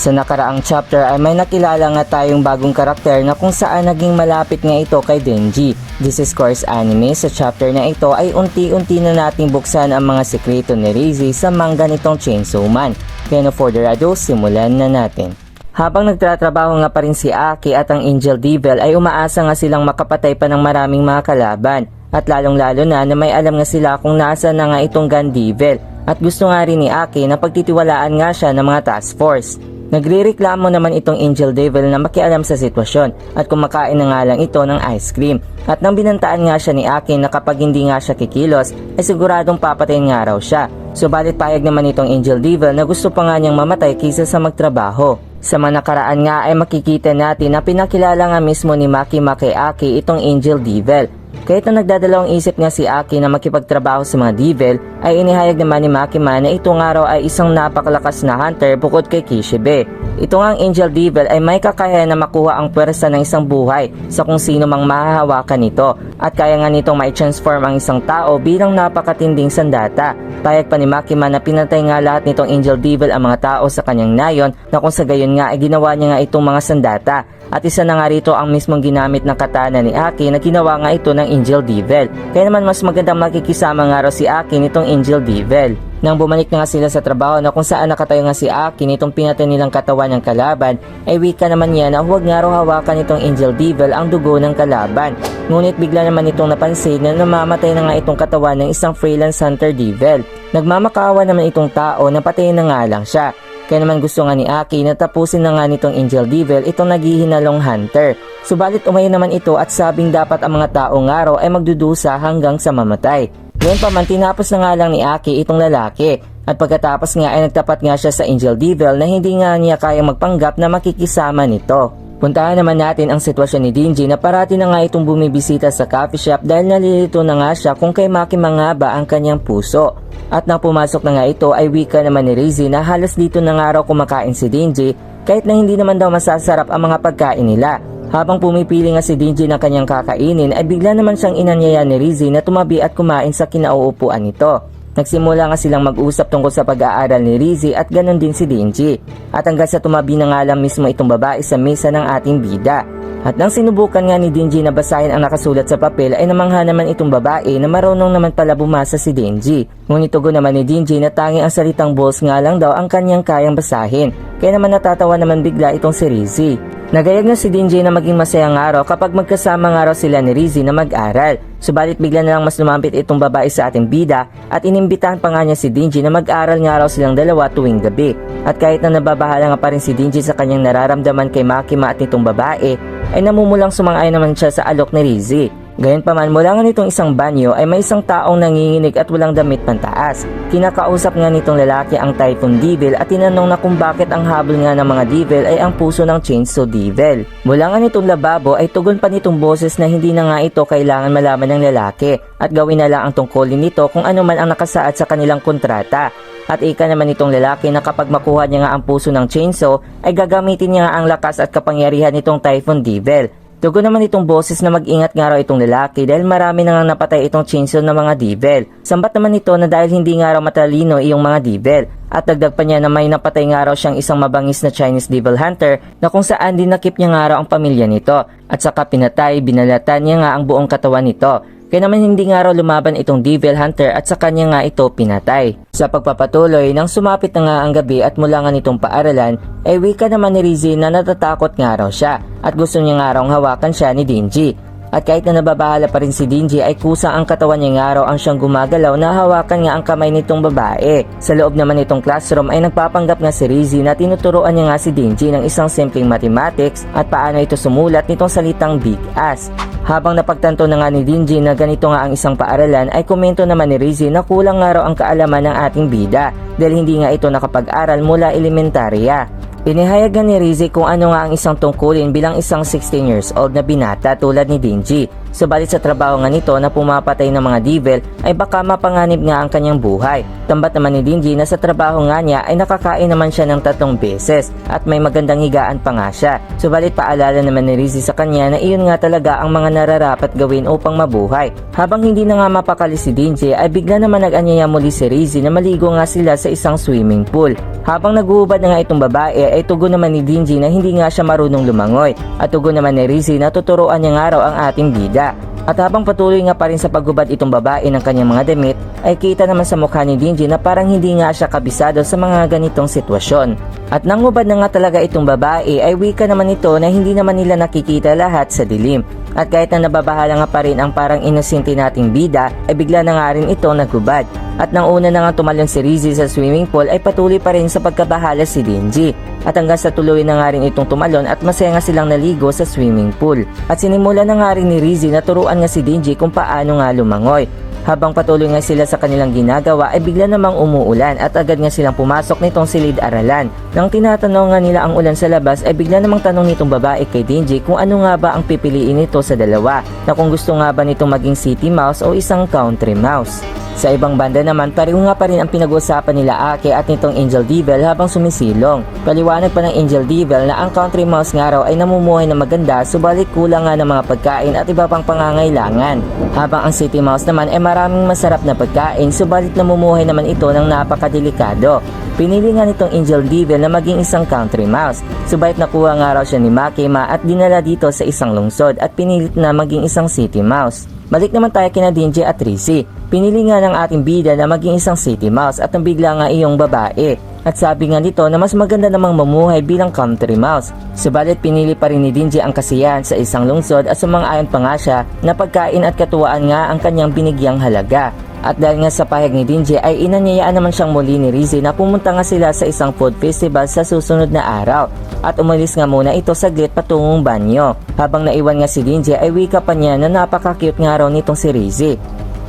Sa nakaraang chapter ay may nakilala nga tayong bagong karakter na kung saan naging malapit nga ito kay Denji. This is Course Anime. Sa chapter na ito ay unti-unti na nating buksan ang mga sekreto ni Rize sa manga nitong Chainsaw Man. Kaya no further ado, simulan na natin. Habang nagtatrabaho nga pa rin si Aki at ang Angel Devil ay umaasa nga silang makapatay pa ng maraming mga kalaban. At lalong-lalo na may alam nga sila kung nasa na nga itong Gun Devil. At gusto nga rin ni Aki na pagtitiwalaan nga siya ng mga task force. Nagrereklamo naman itong Angel Devil na makialam sa sitwasyon at kumakain na nga lang ito ng ice cream. At nang binantaan nga siya ni Aki na kapag hindi nga siya kikilos ay siguradong papatayin nga raw siya. Subalit payag naman itong Angel Devil na gusto pa nga niyang mamatay kaysa sa magtrabaho. Sa mga nakaraan nga ay makikita natin na pinakilala nga mismo ni Makima kay Aki itong Angel Devil. Kahit na nagdadalawang isip nga si Aki na makipagtrabaho sa mga Devil, ay inihayag naman ni Makima na ito nga raw ay isang napakalakas na hunter bukod kay Kishibe. Ito nga ang Angel Devil ay may kakayahan na makuha ang pwersa ng isang buhay sa kung sino mang mahahawakan nito at kaya nga nitong mai-transform ang isang tao bilang napakatinding sandata. Payag pa ni Makima na pinatay nga lahat nitong Angel Devil ang mga tao sa kanyang nayon na kung sa gayon nga ay ginawa niya nga itong mga sandata. At isa na nga rito ang mismong ginamit ng katana ni Aki na ginawa nga ito ng Angel Devil. Kaya naman mas magandang makikisama nga raw si Aki nitong Angel Devil. Nang bumalik na nga sila sa trabaho na kung saan nakatayo nga si Aki nitong pinatay nilang katawan ng kalaban, ay wika naman niya na huwag nga raw hawakan nitong Angel Devil ang dugo ng kalaban. Ngunit bigla naman itong napansin na namamatay na nga itong katawan ng isang freelance hunter Devil. Nagmamakaawa naman itong tao na patayin na nga lang siya. Kaya naman gusto nga ni Aki na tapusin na nga nitong Angel Devil itong naghihinalong hunter. Subalit umayo naman ito at sabing dapat ang mga tao nga raw ay magdudusa hanggang sa mamatay. Ngayon pa man tinapos na nga lang ni Aki itong lalaki. At pagkatapos nga ay nagtapat nga siya sa Angel Devil na hindi nga niya kayang magpanggap na makikisama nito. Puntahan naman natin ang sitwasyon ni Denji na parati na nga itong bumibisita sa coffee shop dahil nalilito na nga siya kung kay Makima nga ba ang kanyang puso. At nang pumasok na nga ito ay wika naman ni Rize na halos dito na nga raw kumakain si Denji kahit na hindi naman daw masasarap ang mga pagkain nila. Habang pumipili nga si Denji ng kanyang kakainin ay bigla naman siyang inanyaya ni Rize na tumabi at kumain sa kinauupuan nito. Nagsimula nga silang mag-usap tungkol sa pag-aaral ni Rize at ganon din si Denji. At hanggang sa tumabi na nga lang mismo itong babae sa mesa ng ating bida. At nang sinubukan nga ni Denji na basahin ang nakasulat sa papel ay namangha naman itong babae na marunong naman pala bumasa si Denji. Ngunit tugon naman ni Denji na tanging ang salitang balls nga lang daw ang kanyang kayang basahin. Kaya naman natatawa naman bigla itong si Rize. Nagayag na si Denji na maging masayang araw kapag magkasama nga raw sila ni Rize na mag-aral. Subalit bigla na lang mas lumapit itong babae sa ating bida at inimbitahan pa nga niya si Denji na mag-aral nga raw silang dalawa tuwing gabi. At kahit na nababahala nga pa rin si Denji sa kanyang nararamdaman kay Makima at nitong babae, ay namumulang sumang-ayon naman siya sa alok ni Rize. Gayunpaman mula nga nitong isang banyo ay may isang taong nanginginig at walang damit pantaas. Kinakausap nga nitong lalaki ang Typhoon Devil at tinanong na kung bakit ang habol nga ng mga Devil ay ang puso ng Chainsaw Devil. Mula nga nitong lababo ay tugon pa nitong boses na hindi na nga ito kailangan malaman ng lalaki at gawin na lang ang tungkulin nito kung ano man ang nakasaad sa kanilang kontrata. At ika naman nitong lalaki na kapag makuha niya nga ang puso ng Chainsaw ay gagamitin niya nga ang lakas at kapangyarihan nitong Typhoon Devil. Tugon naman itong boses na mag-ingat nga raw itong lalaki dahil marami na nga napatay itong Chainsaw ng mga Devil. Sambat naman ito na dahil hindi nga raw matalino iyong mga Devil. At dagdag pa niya na may napatay nga raw siyang isang mabangis na Chinese Devil Hunter na kung saan dinakip niya nga raw ang pamilya nito. At saka pinatay, binalatan niya nga ang buong katawan nito. Kaya naman hindi nga raw lumaban itong Devil Hunter at sa kanya nga ito pinatay. Sa pagpapatuloy, nang sumapit na nga ang gabi at mula nga nitong paaralan, ay wika naman ni Rize na natatakot nga raw siya at gusto niya nga raw hawakan siya ni Denji. At kahit na nababahala pa rin si Denji ay kusang ang katawan niya nga raw ang siyang gumagalaw na hawakan nga ang kamay nitong babae. Sa loob naman nitong classroom ay nagpapanggap nga si Rize na tinuturuan niya nga si Denji ng isang simpleng mathematics at paano ito sumulat nitong salitang big ass. Habang napagtanto na nga ni Denji na ganito nga ang isang paaralan ay komento naman ni Rize na kulang nga raw ang kaalaman ng ating bida dahil hindi nga ito nakapag-aral mula elementarya. Inihayag nga ni Rize kung ano nga ang isang tungkulin bilang isang 16 years old na binata tulad ni Denji Subalit sa trabaho nga nito na pumapatay ng mga devil ay baka mapanganib nga ang kanyang buhay. Tambat naman ni Denji na sa trabaho nga niya ay nakakain naman siya ng 3 beses at may magandang higaan pa nga siya. Subalit paalala naman ni Rizzy sa kanya na iyon nga talaga ang mga nararapat gawin upang mabuhay. Habang hindi na nga mapakali si Denji ay bigla naman nag-anyaya muli si Rizzy na maligo nga sila sa isang swimming pool. Habang naguhubad na nga itong babae ay tugon naman ni Denji na hindi nga siya marunong lumangoy at tugon naman ni Rizzy na tuturuan niya nga raw ang ating bida. At habang patuloy nga pa rin sa paghubad itong babae ng kanyang mga damit, ay kita naman sa mukha ni Denji na parang hindi nga siya kabisado sa mga ganitong sitwasyon. At nang hubad na nga talaga itong babae ay wika naman ito na hindi naman nila nakikita lahat sa dilim. At kahit na nababahala nga pa rin ang parang inosente nating bida ay bigla na nga rin ito naghubad. At nang una na nga tumalon si Rizzy sa swimming pool ay patuloy pa rin sa pagkabahala si Denji. At hanggang sa tuloy na nga rin itong tumalon at masaya nga silang naligo sa swimming pool. At sinimula na nga rin ni Rizzy na turuan nga si Denji kung paano nga lumangoy. Habang patuloy nga sila sa kanilang ginagawa ay bigla namang umuulan at agad nga silang pumasok nitong silid-aralan. Nang tinatanong nga nila ang ulan sa labas ay bigla namang tanong nitong babae kay Denji kung ano nga ba ang pipiliin nito sa dalawa, na kung gusto nga ba nitong maging city mouse o isang country mouse. Sa ibang banda naman, pareho nga pa rin ang pinag-uusapan nila Ake at nitong Angel Devil habang sumisilong. Paliwanag pa ng Angel Devil na ang country mouse nga raw ay namumuhay na maganda subalit kulang nga ng mga pagkain at iba pang pangangailangan. Habang ang city mouse naman ay maraming masarap na pagkain subalit namumuhay naman ito ng napakadelikado. Pinili nga nitong Angel Devil na maging isang country mouse. Subalit nakuha nga raw siya ni Makima at dinala dito sa isang lungsod at pinilit na maging isang city mouse. Balik naman tayo kina Denji at Rizzy. Pinili nga ng ating bida na maging isang city mouse at nabigla nga iyong babae. At sabi nga nito na mas maganda namang mamuhay bilang country mouse. Subalit pinili pa rin ni Denji ang kasiyahan sa isang lungsod at sumang-ayon pa nga siya na pagkain at katuwaan nga ang kanyang binigyang halaga. At dahil nga sa pahayag ni Denji ay inanyayaan naman siyang muli ni Rizzy na pumunta nga sila sa isang food festival sa susunod na araw. At umalis nga muna ito saglit patungong banyo. Habang naiwan nga si Denji ay wika pa niya na napaka-cute nga raw nitong si Rizzy.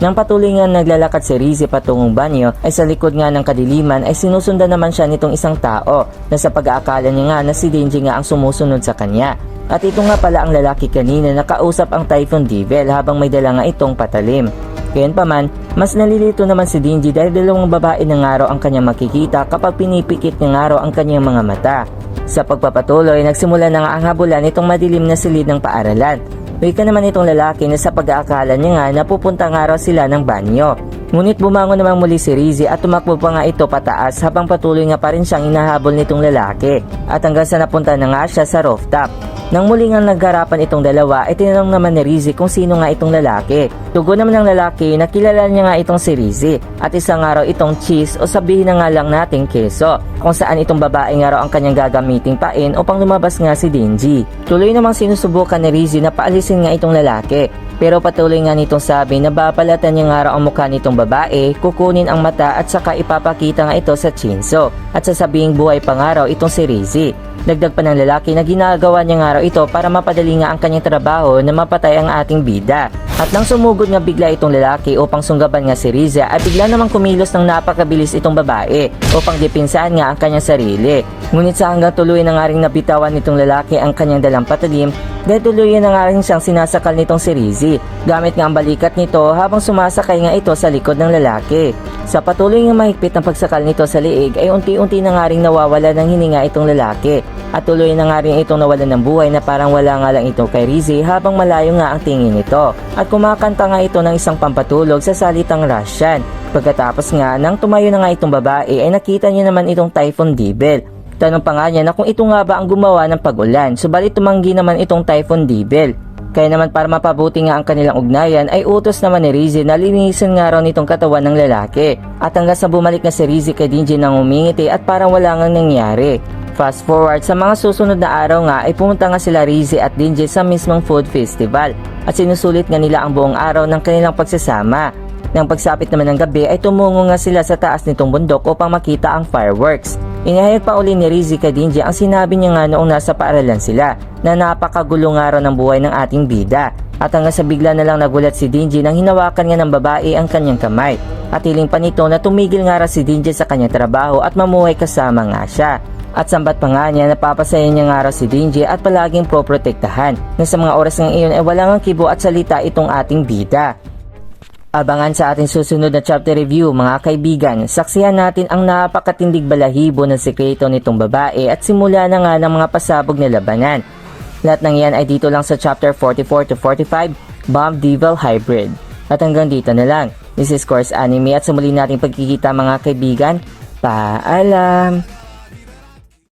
Nang patuloy nga naglalakad si Rizzy patungong banyo ay sa likod nga ng kadiliman ay sinusundan naman siya nitong isang tao na sa pag-aakala niya nga na si Denji nga ang sumusunod sa kanya. At ito nga pala ang lalaki kanina na kausap ang Typhoon Devil habang may dala nga itong patalim. Gayunpaman, mas nalilito naman si Denji dahil dalawang babae na nga raw ang kanyang makikita kapag pinipikit niya nga raw ang kanyang mga mata. Sa pagpapatuloy, nagsimula na nga ang habulan nitong madilim na silid ng paaralan. Wika naman itong lalaki na sa pag-aakala niya nga na pupunta nga raw sila ng banyo. Ngunit bumangon naman muli si Rizzy at tumakbo pa nga ito pataas habang patuloy nga pa rin siyang inahabol nitong lalaki. At hanggang sa napunta na nga siya sa rooftop. Nang muli nga nagharapan itong dalawa ay tinanong naman ni Rizzy kung sino nga itong lalaki. Tugon naman ng lalaki na kilala niya nga itong si Rizzy at isa nga raw itong cheese o sabihin na nga lang nating keso, kung saan itong babae nga raw ang kanyang gagamiting pain upang lumabas nga si Denji. Tuloy namang sinusubukan ni Rizzy na paalisin nga itong lalaki. Pero patuloy nga nitong sabi na babalatan niya nga raw ang mukha nitong babae, kukunin ang mata at saka ipapakita nga ito sa chinso at sasabing buhay pa nga raw itong si Rizzy. Dagdag pa ng lalaki na ginagawa niya nga raw ito para mapadali nga ang kanyang trabaho na mapatay ang ating bida. At nang sumugod nga bigla itong lalaki upang sunggaban nga si Rizzy ay bigla namang kumilos ng napakabilis itong babae upang depensahan nga ang kanyang sarili. Ngunit sa hanggang tuloy na nga ring nabitawan nitong lalaki ang kanyang dalang patalim dahil tuluyan na nga rin siyang sinasakal nitong si Rizzy gamit nga ang balikat nito habang sumasakay nga ito sa likod ng lalaki. Sa patuloy nga mahigpit ng pagsakal nito sa liig ay unti-unti na nga ring nawawala ng hininga itong lalaki at tuloy na nga rin itong nawalan ng buhay na parang wala nga lang ito kay Rizzy habang malayo nga ang tingin nito at kumakanta nga ito ng isang pampatulog sa salitang Russian. Pagkatapos nga nang tumayo na nga itong babae ay nakita niya naman itong Typhoon Devil. Tanong pa nga niya na kung ito nga ba ang gumawa ng pag-ulan, subalit tumanggi naman itong Typhoon Devil. Kaya naman para mapabuti nga ang kanilang ugnayan ay utos naman ni Rizzy na linisin nga raw nitong katawan ng lalaki. At hanggang sa bumalik na si Rizzy kay Denji nang umingiti at parang wala ngang nangyari. Fast forward sa mga susunod na araw nga ay pumunta nga sila Rizzy at Denji sa mismong food festival at sinusulit nga nila ang buong araw ng kanilang pagsasama. Nang pagsapit naman ng gabi ay tumungo nga sila sa taas nitong bundok upang makita ang fireworks. Inihayag pa uli ni Rizzy kay Denji ang sinabi niya nga noong nasa paaralan sila na napakagulo nga raw ng buhay ng ating bida. At hanggang sa bigla na lang nagulat si Denji nang hinawakan nga ng babae ang kanyang kamay. At hiling pa nito na tumigil nga raw si Denji sa kanyang trabaho at mamuhay kasama nga siya. At sambat pa nga niya, napapasaya niya nga raw si Denji at palaging poprotektahan na sa mga oras ng iyon ay walang kibo at salita itong ating bida. Abangan sa ating susunod na chapter review mga kaibigan, saksihan natin ang napakatindig balahibo ng sekreto nitong babae at simula na nga ng mga pasabog na labanan. Lahat ng yan ay dito lang sa chapter 44 to 45, Bomb Devil Hybrid. At hanggang dito na lang. This is Course Anime at sa muli nating pagkikita mga kaibigan, paalam!